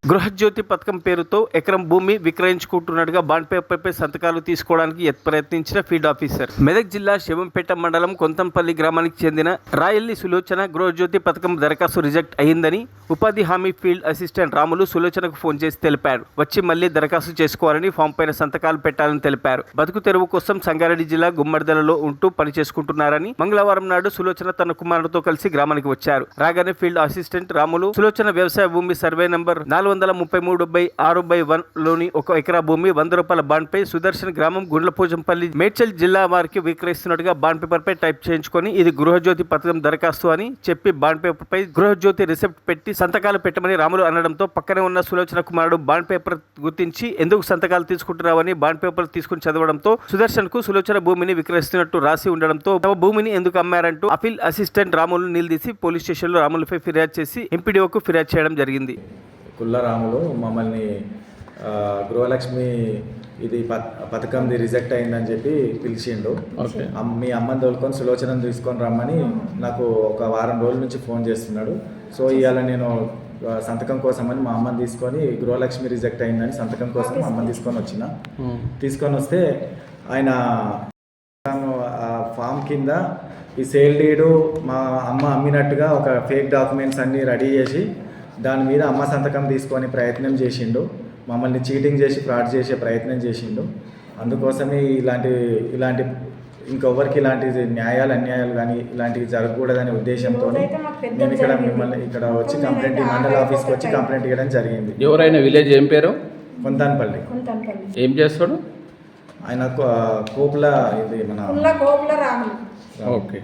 గృహజ్యోతి పథకం పేరుతో ఎకరం భూమి విక్రయించుకుంటున్నట్టుగా బాండ్ పేపర్పై సంతకాలు తీసుకోవడానికి ప్రయత్నించిన ఫీల్డ్ ఆఫీసర్. మెదక్ జిల్లా శివంపేట మండలం కొంతంపల్లి గ్రామానికి చెందిన రాయల్లి సులోచన గృహజ్యోతి పథకం దరఖాస్తు రిజెక్ట్ అయిందని ఉపాధి హామీ ఫీల్డ్ అసిస్టెంట్ రాములు సులోచనకు ఫోన్ చేసి తెలిపారు. వచ్చి మళ్లీ దరఖాస్తు చేసుకోవాలని ఫామ్ పైన సంతకాలు పెట్టాలని తెలిపారు. బతుకు తెరువు కోసం సంగారెడ్డి జిల్లా గుమ్మడిదలలో ఉంటూ పని చేసుకుంటున్నారని మంగళవారం నాడు సులోచన తన కుమారుడితో కలిసి గ్రామానికి వచ్చారు. రాగానే ఫీల్డ్ అసిస్టెంట్ రాములు సులోచన వ్యవసాయ భూమి సర్వే నంబర్ 433/6/1 లోని 1 ఎకరా భూమి 100 రూపాయల బాండ్ పై సుదర్శన్ గ్రామం గుండ్లపోచంపల్లి మేడ్చల్ జిల్లా వారికి విక్రయిస్తున్నట్టుగా బాండ్ పేపర్ పై టైప్ చేయించుకొని ఇది గృహజ్యోతి పథకం దరఖాస్తు అని చెప్పి బాండ్ పేపర్ పై గృహజ్యోతి రిసిప్ట్ పెట్టి సంతకాలు పెట్టమని రాములు అనడంతో పక్కనే ఉన్న సులోచన కుమారుడు బాండ్ పేపర్ గుర్తించి ఎందుకు సంతకాలు తీసుకుంటున్నావని బాండ్ పేపర్ తీసుకుని చదవడంతో సుదర్శన్ కు సులోచన భూమిని విక్రయిస్తున్నట్టు రాసి ఉండడంతో తమ భూమిని ఎందుకు అమ్మారంటూ అఫీల్ అసిస్టెంట్ రాములు నిలదీసి పోలీస్ స్టేషన్ లో రాములపై ఫిర్యాదు చేసి ఎంపీడీఓకు ఫిర్యాదు చేయడం జరిగింది. కుల్లరాములు మమ్మల్ని గృహలక్ష్మి ఇది పథకంది రిజెక్ట్ అయిందని చెప్పి పిలిచిండు. మీ అమ్మని తోలుకొని సులోచనను తీసుకొని రమ్మని నాకు ఒక వారం రోజుల నుంచి ఫోన్ చేస్తున్నాడు. సో ఇవాళ నేను సంతకం కోసమని మా అమ్మని తీసుకొని గృహలక్ష్మి రిజెక్ట్ అయిందని సంతకం కోసం మా అమ్మని తీసుకొని వస్తే ఆయన ఫామ్ కింద ఈ సేల్ డీడు మా అమ్మ అమ్మినట్టుగా ఒక ఫేక్ డాక్యుమెంట్స్ అన్నీ రెడీ చేసి దాని మీద అమ్మ సంతకం తీసుకొని ప్రయత్నం చేసిండు. మమ్మల్ని చీటింగ్ చేసి ఫ్రాడ్ చేసే ప్రయత్నం చేసిండు. అందుకోసమే ఇలాంటి ఇంకొవరికి ఇలాంటి అన్యాయాలు కానీ ఇలాంటివి జరగకూడదనే ఉద్దేశంతో నేను ఇక్కడ వచ్చి కంప్లైంట్ మండల ఆఫీస్కి వచ్చి కంప్లైంట్ ఇవ్వడం జరిగింది. ఎవరైనా విలేజ్ ఏం పేరు? కొంతాన్పల్లి. ఏం చేస్తాడు ఆయన? కోపుల ఇది మన రాములు. ఓకే.